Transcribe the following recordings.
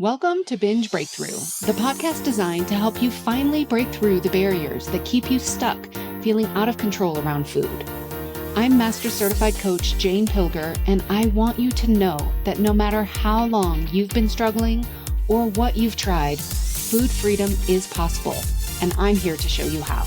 Welcome to Binge Breakthrough, the podcast designed to help you finally break through the barriers that keep you stuck feeling out of control around food. I'm Master Certified Coach Jane Pilger, and I want you to know that no matter how long you've been struggling or what you've tried, food freedom is possible, and I'm here to show you how.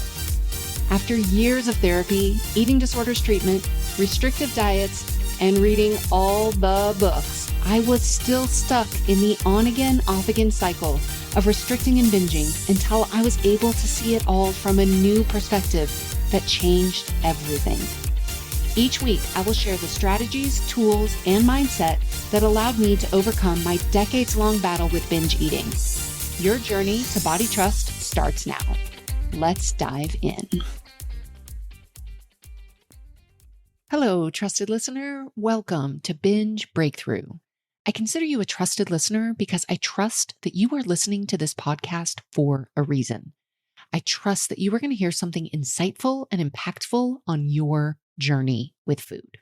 After years of therapy, eating disorders treatment, restrictive diets, and reading all the books, I was still stuck in the on-again, off-again cycle of restricting and binging until I was able to see it all from a new perspective that changed everything. Each week, I will share the strategies, tools, and mindset that allowed me to overcome my decades-long battle with binge eating. Your journey to body trust starts now. Let's dive in. Hello, trusted listener. Welcome to Binge Breakthrough. I consider you a trusted listener because I trust that you are listening to this podcast for a reason. I trust that you are going to hear something insightful and impactful on your journey with food.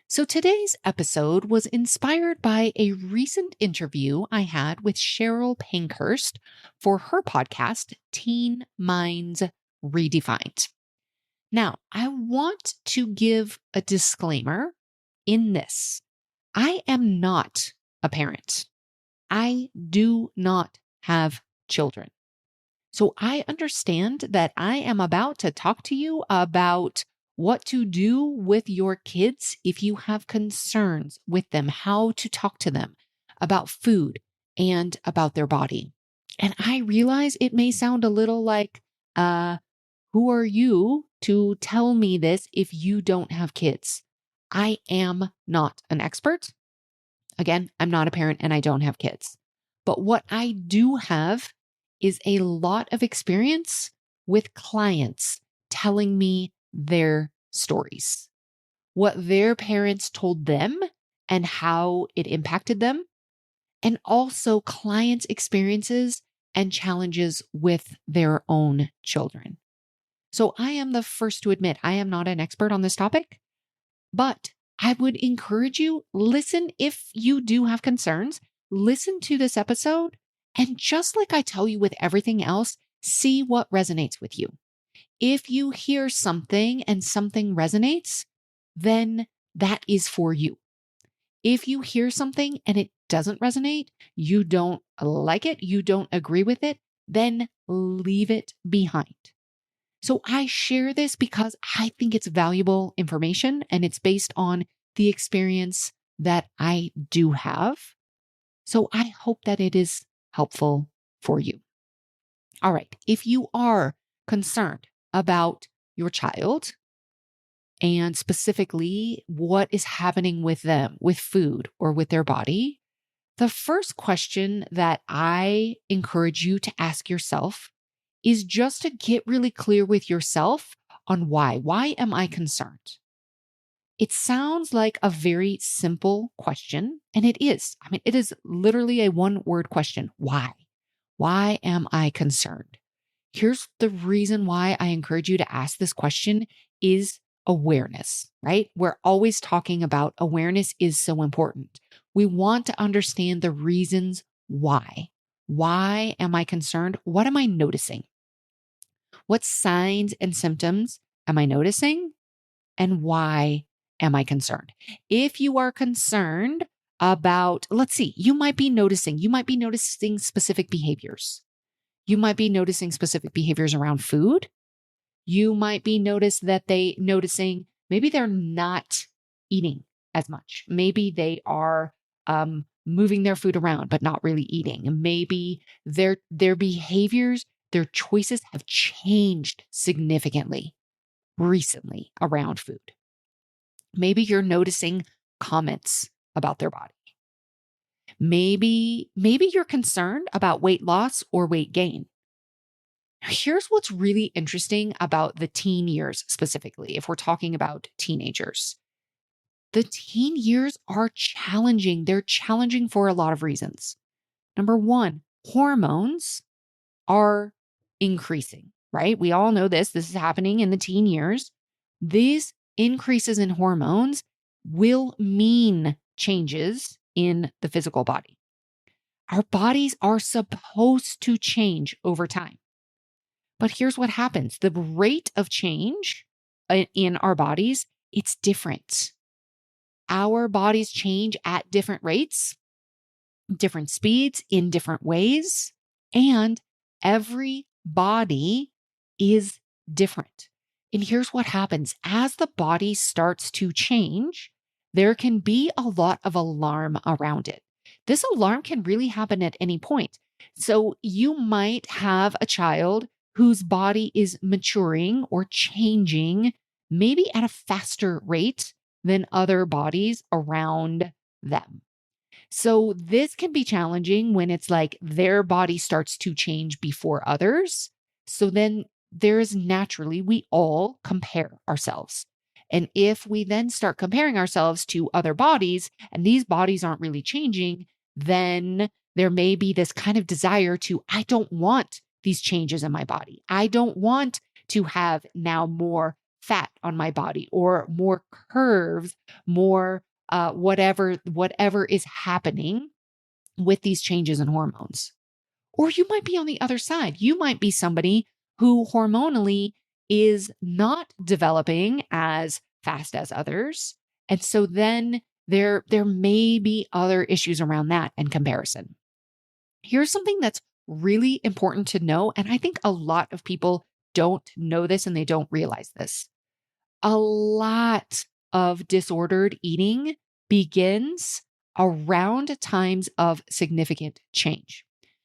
So today's episode was inspired by a recent interview I had with Cheryl Pankhurst for her podcast, Teen Minds Redefined. Now, I want to give a disclaimer in this. I am not a parent. I do not have children. So I understand that I am about to talk to you about what to do with your kids if you have concerns with them, how to talk to them about food and about their body. And I realize it may sound a little like, who are you to tell me this if you don't have kids? I am not an expert. Again, I'm not a parent and I don't have kids. But what I do have is a lot of experience with clients telling me their stories, what their parents told them and how it impacted them, and also clients' experiences and challenges with their own children. So I am the first to admit I am not an expert on this topic, but I would encourage you, listen if you do have concerns, listen to this episode, and just like I tell you with everything else, see what resonates with you. If you hear something and something resonates, then that is for you. If you hear something and it doesn't resonate, you don't like it, you don't agree with it, then leave it behind. So I share this because I think it's valuable information and it's based on the experience that I do have. So I hope that it is helpful for you. All right. If you are concerned about your child and specifically what is happening with them, with food or with their body, the first question that I encourage you to ask yourself is just to get really clear with yourself on why. Why am I concerned? It sounds like a very simple question, and it is. I mean, it is literally a one-word question. Why? Why am I concerned? Here's the reason why I encourage you to ask this question is awareness, right? We're always talking about awareness is so important. We want to understand the reasons why. Why am I concerned? What am I noticing? What signs and symptoms am I noticing? And why am I concerned? If you are concerned about, let's see, you might be noticing specific behaviors. You might be noticing specific behaviors around food. You might be noticing maybe they're not eating as much. Maybe they are moving their food around, but not really eating. And maybe their behaviors, their choices have changed significantly recently around food. Maybe you're noticing comments about their body. Maybe you're concerned about weight loss or weight gain. Here's what's really interesting about the teen years specifically, if we're talking about teenagers. The teen years are challenging. They're challenging for a lot of reasons. Number one, hormones are increasing, right? We all know this. This is happening in the teen years. These increases in hormones will mean changes in the physical body. Our bodies are supposed to change over time. But here's what happens. The rate of change in our bodies, it's different. Our bodies change at different rates, different speeds, in different ways, and every body is different. And here's what happens. As the body starts to change, there can be a lot of alarm around it. This alarm can really happen at any point. So you might have a child whose body is maturing or changing, maybe at a faster rate than other bodies around them. So this can be challenging when it's like their body starts to change before others. So then there's naturally, we all compare ourselves. And if we then start comparing ourselves to other bodies and these bodies aren't really changing, then there may be this kind of desire to, I don't want these changes in my body. I don't want to have now more fat on my body or more curves, more whatever is happening with these changes in hormones. Or you might be on the other side. You might be somebody who hormonally is not developing as fast as others. And so then there may be other issues around that and comparison. Here's something that's really important to know. And I think a lot of people don't know this and they don't realize this. A lot of disordered eating begins around times of significant change.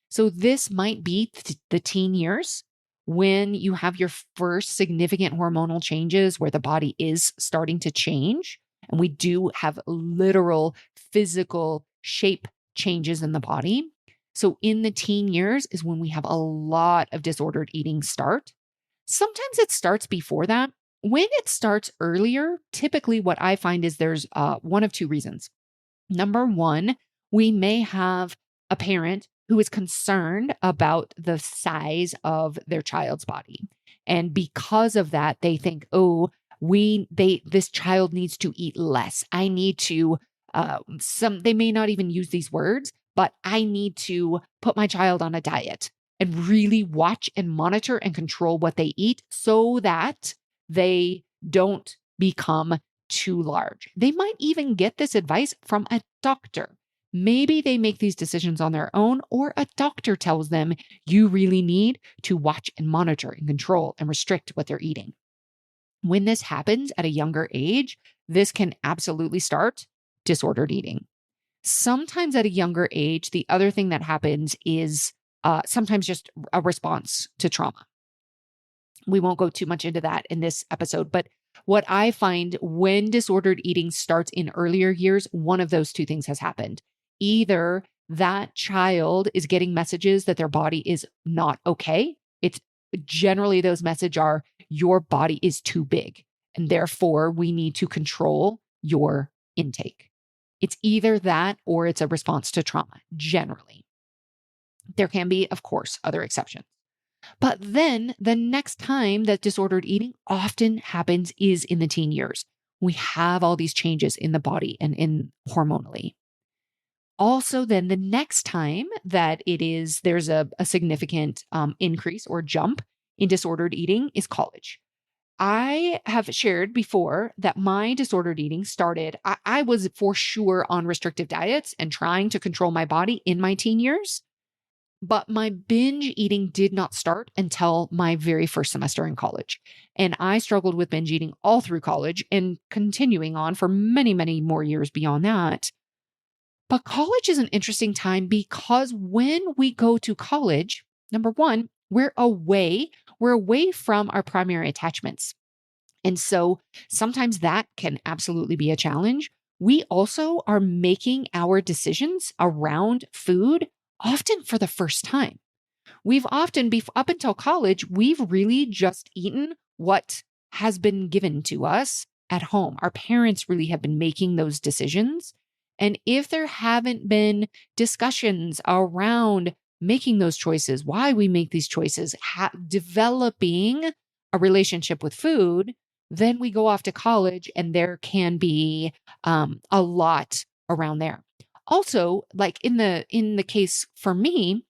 So this might be the teen years when you have your first significant hormonal changes where the body is starting to change. And we do have literal physical shape changes in the body. So in the teen years is when we have a lot of disordered eating start. Sometimes it starts before that. When it starts earlier, typically what I find is there's one of two reasons. Number one, we may have a parent who is concerned about the size of their child's body. And because of that, they think, oh, this child needs to eat less. I need to, they may not even use these words, but I need to put my child on a diet and really watch and monitor and control what they eat so that they don't become too large. They might even get this advice from a doctor. Maybe they make these decisions on their own, or a doctor tells them you really need to watch and monitor and control and restrict what they're eating. When this happens at a younger age, this can absolutely start disordered eating. Sometimes at a younger age, the other thing that happens is sometimes just a response to trauma. We won't go too much into that in this episode, but what I find when disordered eating starts in earlier years, one of those two things has happened. Either that child is getting messages that their body is not okay. It's generally those messages are your body is too big and therefore we need to control your intake. It's either that or it's a response to trauma, generally. There can be, of course, other exceptions. But then the next time that disordered eating often happens is in the teen years. We have all these changes in the body and in hormonally. Also, then the next time that there's a significant increase or jump in disordered eating is college. I have shared before that my disordered eating started, I was for sure on restrictive diets and trying to control my body in my teen years. But my binge eating did not start until my very first semester in college. And I struggled with binge eating all through college and continuing on for many, many more years beyond that. But college is an interesting time because when we go to college, number one, we're away from our primary attachments. And so sometimes that can absolutely be a challenge. We also are making our decisions around food often for the first time. We've often, up until college, we've really just eaten what has been given to us at home. Our parents really have been making those decisions. And if there haven't been discussions around making those choices, why we make these choices, developing a relationship with food, then we go off to college and there can be a lot around there. Also, like in the case for me,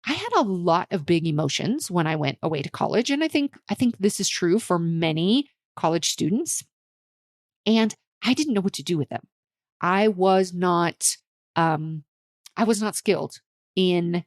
I had a lot of big emotions when I went away to college. And I think this is true for many college students. And I didn't know what to do with them. I was not, um, I was not skilled in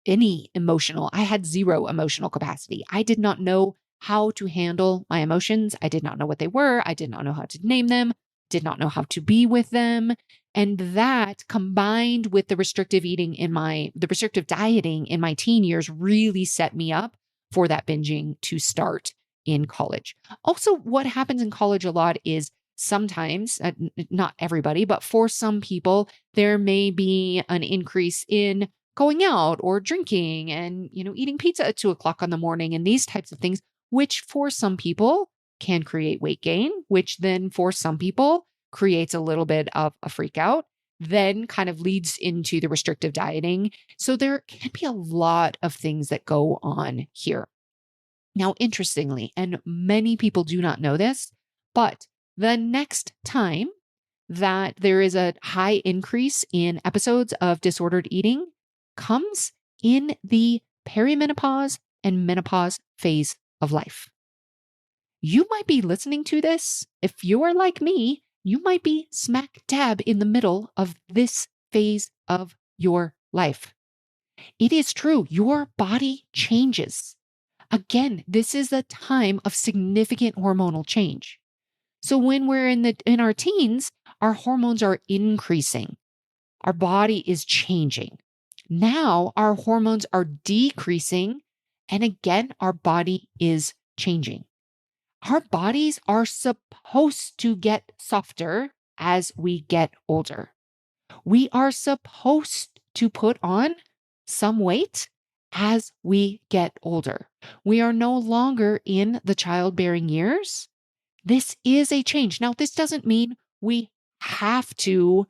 I had zero emotional capacity. I did not know how to handle my emotions. I did not know what they were. I did not know how to name them, did not know how to be with them. And that combined with the the restrictive dieting in my teen years really set me up for that binging to start in college. Also, what happens in college a lot is sometimes, not everybody, but for some people, there may be an increase in going out or drinking and, eating pizza at 2 o'clock in the morning and these types of things, which for some people can create weight gain, which then for some people creates a little bit of a freak out, then kind of leads into the restrictive dieting. So there can be a lot of things that go on here. Now, interestingly, and many people do not know this, but the next time that there is a high increase in episodes of disordered eating comes in the perimenopause and menopause phase of life. You might be listening to this. If you are like me, you might be smack dab in the middle of this phase of your life. It is true. Your body changes. Again, this is a time of significant hormonal change. So when we're in our teens, our hormones are increasing. Our body is changing. Now our hormones are decreasing. And again, our body is changing. Our bodies are supposed to get softer as we get older. We are supposed to put on some weight as we get older. We are no longer in the childbearing years. This is a change. Now, this doesn't mean we have to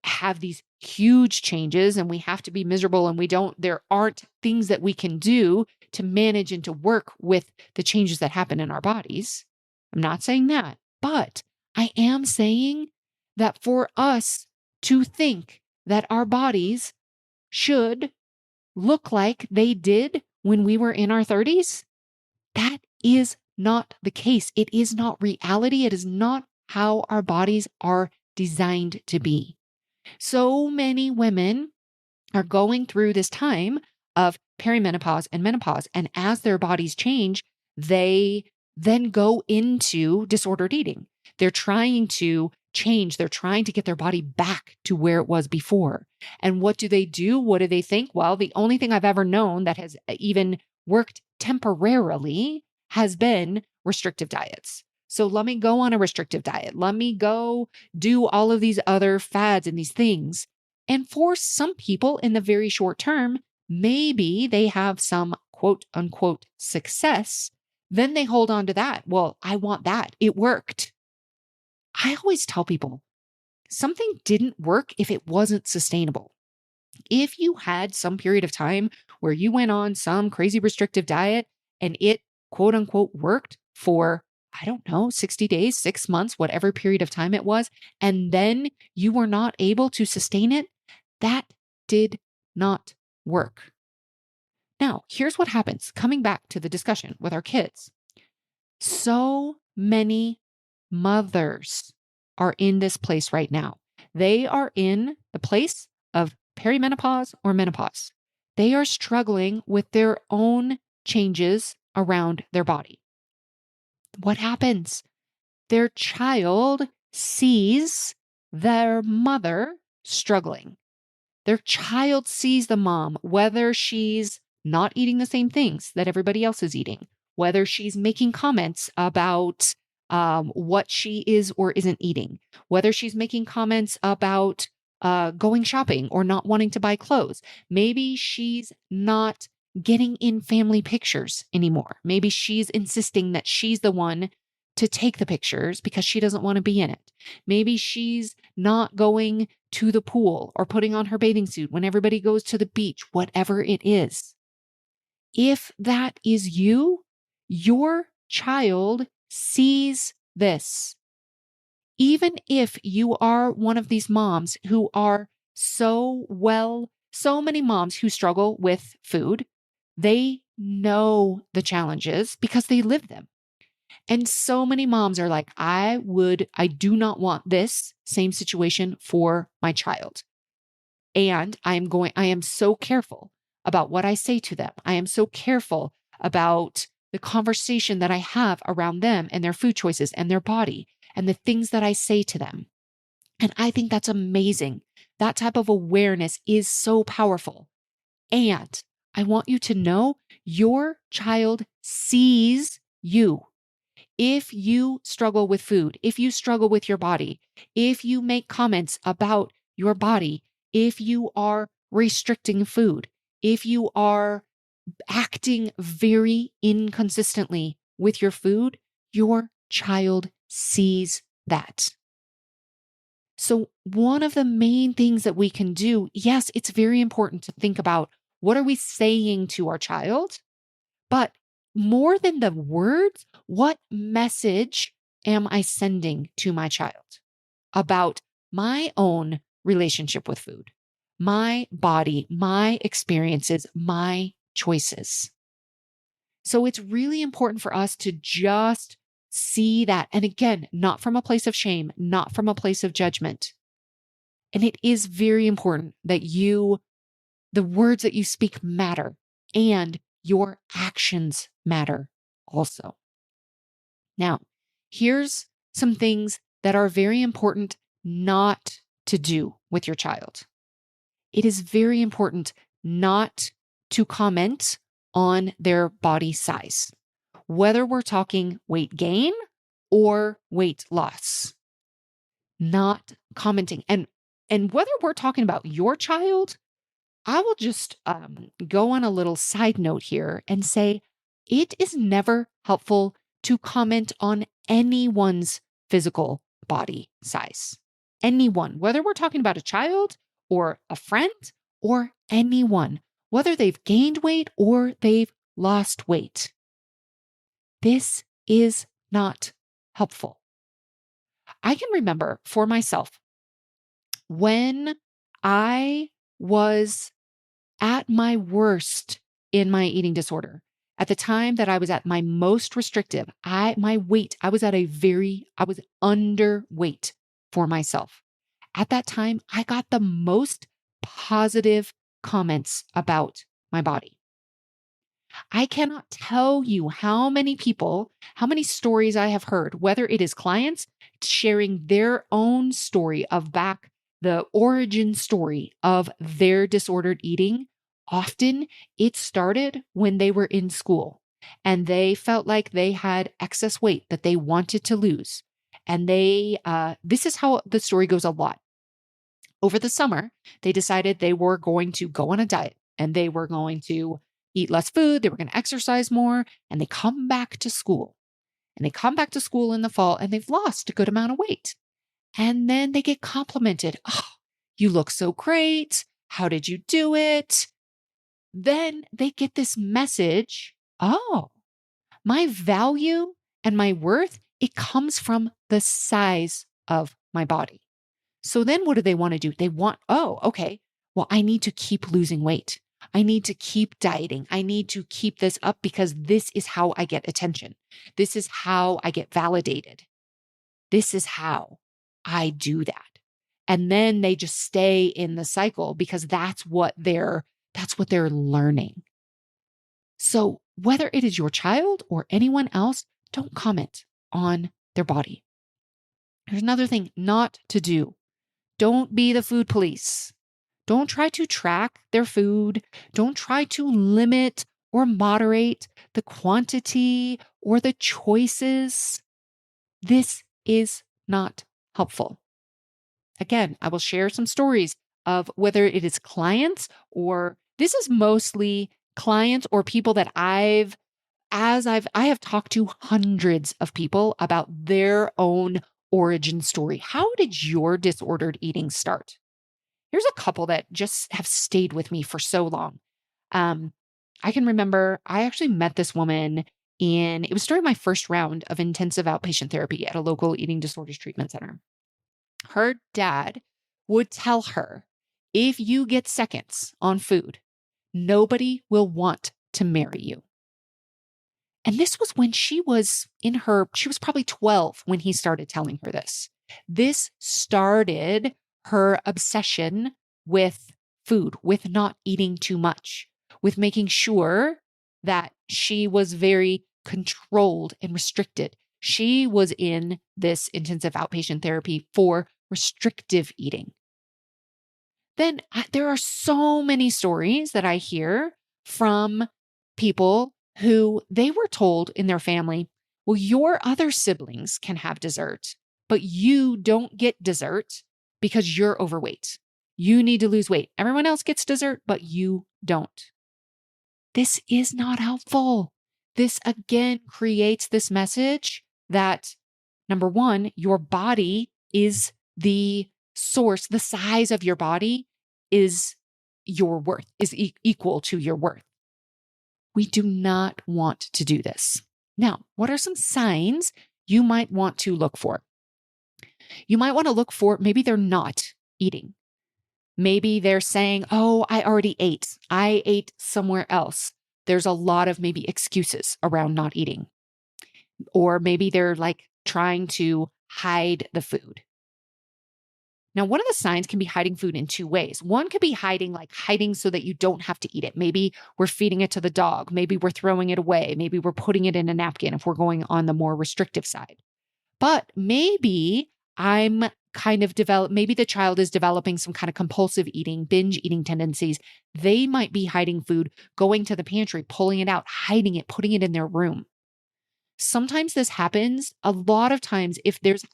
have these huge changes and we have to be miserable and there aren't things that we can do to manage and to work with the changes that happen in our bodies. I'm not saying that, but I am saying that for us to think that our bodies should look like they did when we were in our 30s, that is not the case. It is not reality. It is not how our bodies are designed to be. So many women are going through this time of perimenopause and menopause. And as their bodies change, they then go into disordered eating. They're trying to change. They're trying to get their body back to where it was before. And what do they do? What do they think? Well, the only thing I've ever known that has even worked temporarily has been restrictive diets. So let me go on a restrictive diet. Let me go do all of these other fads and these things. And for some people in the very short term, maybe they have some quote unquote success. Then they hold on to that. Well, I want that. It worked. I always tell people something didn't work if it wasn't sustainable. If you had some period of time where you went on some crazy restrictive diet and it quote unquote worked for, I don't know, 60 days, 6 months, whatever period of time it was, and then you were not able to sustain it, that did not work. Now, here's what happens coming back to the discussion with our kids. So many mothers are in this place right now. They are in the place of perimenopause or menopause. They are struggling with their own changes around their body. What happens? Their child sees their mother struggling. Their child sees the mom, whether she's not eating the same things that everybody else is eating, whether she's making comments about what she is or isn't eating, whether she's making comments about going shopping or not wanting to buy clothes. Maybe she's not getting in family pictures anymore. Maybe she's insisting that she's the one to take the pictures because she doesn't want to be in it. Maybe she's not going to the pool or putting on her bathing suit when everybody goes to the beach, whatever it is. If that is you, your child sees this. Even if you are one of these moms who are so many moms who struggle with food, they know the challenges because they live them. And so many moms are like, I do not want this same situation for my child. And I am so careful about what I say to them. I am so careful about the conversation that I have around them and their food choices and their body and the things that I say to them. And I think that's amazing. That type of awareness is so powerful. And I want you to know your child sees you. If you struggle with food, if you struggle with your body, if you make comments about your body, if you are restricting food, if you are acting very inconsistently with your food, your child sees that. So one of the main things that we can do, yes, it's very important to think about what are we saying to our child, but more than the words, what message am I sending to my child about my own relationship with food, my body, my experiences, my choices? So it's really important for us to just see that. And again, not from a place of shame, not from a place of judgment. And it is very important that the words that you speak matter and your actions matter also. Now, here's some things that are very important not to do with your child. It is very important not to comment on their body size, whether we're talking weight gain or weight loss. Not commenting. And whether we're talking about your child, I will just go on a little side note here and say it is never helpful to comment on anyone's physical body size. Anyone, whether we're talking about a child or a friend or anyone, whether they've gained weight or they've lost weight. This is not helpful. I can remember for myself when I was at my worst in my eating disorder, at the time that I was at my most restrictive, my weight, I was underweight for myself. At that time, I got the most positive comments about my body. I cannot tell you how many stories I have heard, whether it is clients sharing their own story of the origin story of their disordered eating. Often it started when they were in school and they felt like they had excess weight that they wanted to lose. And this is how the story goes a lot. Over the summer, they decided they were going to go on a diet and they were going to eat less food. They were going to exercise more, and they come back to school. And they come back to school in the fall and they've lost a good amount of weight. And then they get complimented. Oh, you look so great. How did you do it? Then they get this message. Oh, my value and my worth, it comes from the size of my body. So then what do they want to do? Okay, well, I need to keep losing weight. I need to keep dieting. I need to keep this up because this is how I get attention. This is how I get validated. This is how I do that. And then they just stay in the cycle because that's what they're learning. So whether it is your child or anyone else, don't comment on their body. There's another thing not to do. Don't be the food police. Don't try to track their food. Don't try to limit or moderate the quantity or the choices. This is not helpful. Again, I will share some stories of whether it is clients or this is mostly clients or people that I have talked to hundreds of people about their own origin story. How did your disordered eating start? Here's a couple that just have stayed with me for so long. I can remember I actually met this woman and it was during my first round of intensive outpatient therapy at a local eating disorders treatment center. Her dad would tell her, if you get seconds on food, nobody will want to marry you. And this was when she was probably 12 when he started telling her this. This started her obsession with food, with not eating too much, with making sure that she was very controlled and restricted. She was in this intensive outpatient therapy for restrictive eating. Then there are so many stories that I hear from people who they were told in their family, well, your other siblings can have dessert, but you don't get dessert because you're overweight. You need to lose weight. Everyone else gets dessert, but you don't. This is not helpful. This again creates this message that, number one, your body is the source. The size of your body is your worth, is equal to your worth. We do not want to do this. Now, what are some signs you might want to look for? You might want to look for, maybe they're not eating. Maybe they're saying, oh, I already ate. I ate somewhere else. There's a lot of maybe excuses around not eating. Or maybe they're like trying to hide the food. Now, one of the signs can be hiding food in two ways. One could be hiding so that you don't have to eat it. Maybe we're feeding it to the dog. Maybe we're throwing it away. Maybe we're putting it in a napkin if we're going on the more restrictive side. But maybe maybe the child is developing some kind of compulsive eating, binge eating tendencies. They might be hiding food, going to the pantry, pulling it out, hiding it, putting it in their room. Sometimes this happens. A lot of times, if there's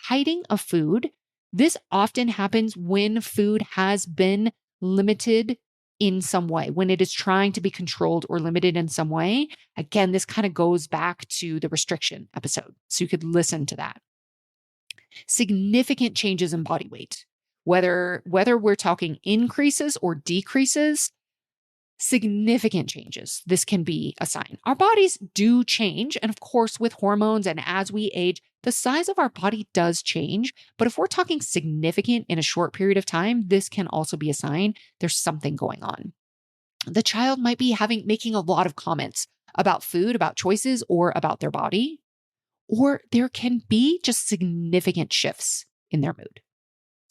hiding of food, this often happens when food has been limited in some way, when it is trying to be controlled or limited in some way. Again, this kind of goes back to the restriction episode. So you could listen to that. Significant changes in body weight, whether we're talking increases or decreases, significant changes. This can be a sign. Our bodies do change. And of course, with hormones and as we age, the size of our body does change. But if we're talking significant in a short period of time, this can also be a sign there's something going on. The child might be making a lot of comments about food, about choices, or about their body. Or there can be just significant shifts in their mood.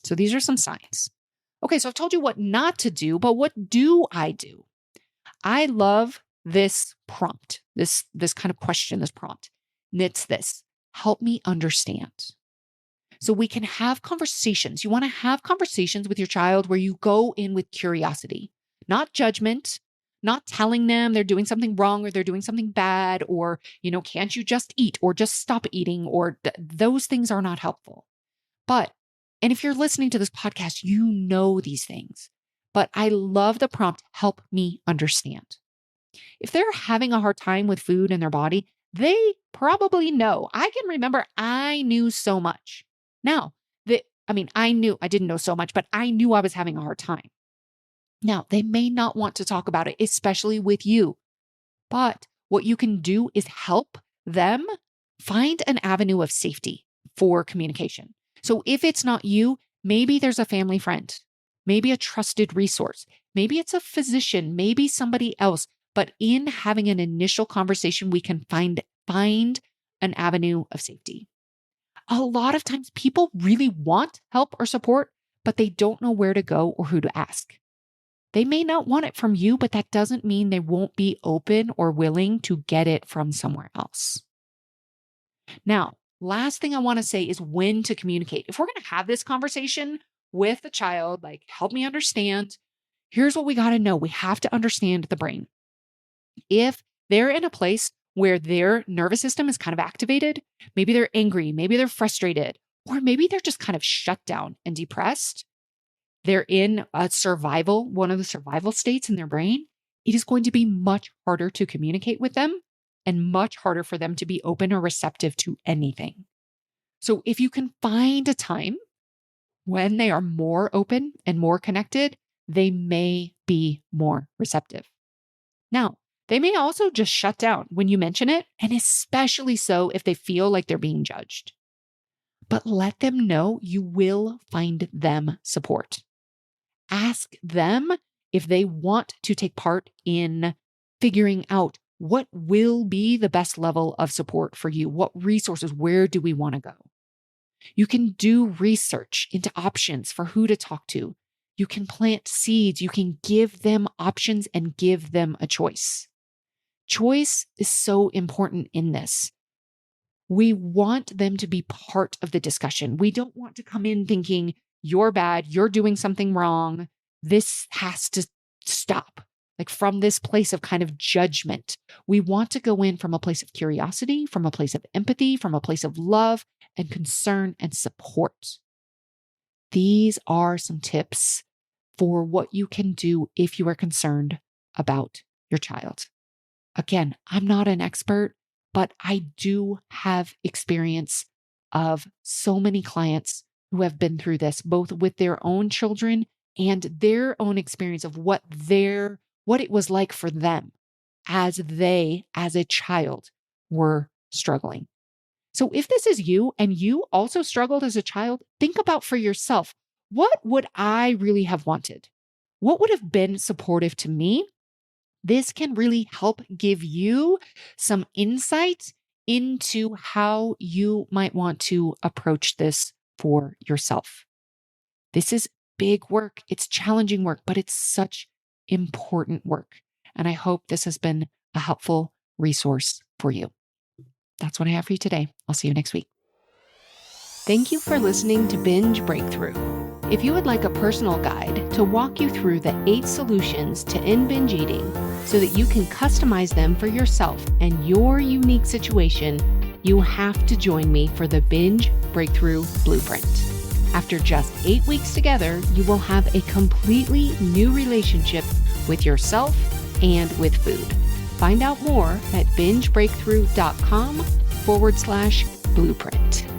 So these are some signs. Okay, so I've told you what not to do, but what do I do? I love this prompt, this kind of question, this prompt. And it's this: help me understand. So we can have conversations. You want to have conversations with your child where you go in with curiosity, not judgment, not telling them they're doing something wrong or they're doing something bad, or, can't you just eat or just stop eating, or those things are not helpful. And if you're listening to this podcast, you know these things. But I love the prompt, help me understand. If they're having a hard time with food in their body, they probably know. I can remember I knew so much. Now, I didn't know so much, but I knew I was having a hard time. Now, they may not want to talk about it, especially with you. But what you can do is help them find an avenue of safety for communication. So if it's not you, maybe there's a family friend, maybe a trusted resource, maybe it's a physician, maybe somebody else. But in having an initial conversation, we can find an avenue of safety. A lot of times people really want help or support, but they don't know where to go or who to ask. They may not want it from you, but that doesn't mean they won't be open or willing to get it from somewhere else. Now, last thing I want to say is when to communicate. If we're going to have this conversation with the child, like, help me understand, here's what we got to know. We have to understand the brain. If they're in a place where their nervous system is kind of activated, maybe they're angry, maybe they're frustrated, or maybe they're just kind of shut down and depressed, they're in one of the survival states in their brain, it is going to be much harder to communicate with them and much harder for them to be open or receptive to anything. So if you can find a time when they are more open and more connected, they may be more receptive. Now, They may also just shut down when you mention it, and especially so if they feel like they're being judged. But let them know you will find them support. Ask them if they want to take part in figuring out what will be the best level of support for you. What resources, where do we want to go? You can do research into options for who to talk to. You can plant seeds. You can give them options and give them a choice. Choice is so important in this. We want them to be part of the discussion. We don't want to come in thinking, you're bad, you're doing something wrong. This has to stop. Like from this place of kind of judgment. We want to go in from a place of curiosity, from a place of empathy, from a place of love and concern and support. These are some tips for what you can do if you are concerned about your child. Again, I'm not an expert, but I do have experience of so many clients who have been through this, both with their own children and their own experience of what it was like for them as a child, were struggling. So if this is you and you also struggled as a child, think about for yourself, what would I really have wanted? What would have been supportive to me? This can really help give you some insight into how you might want to approach this for yourself. This is big work. It's challenging work, but it's such important work. And I hope this has been a helpful resource for you. That's what I have for you today. I'll see you next week. Thank you for listening to Binge Breakthrough. If you would like a personal guide to walk you through the 8 solutions to end binge eating so that you can customize them for yourself and your unique situation, you have to join me for the Binge Breakthrough Blueprint. After just 8 weeks together, you will have a completely new relationship with yourself and with food. Find out more at bingebreakthrough.com/blueprint.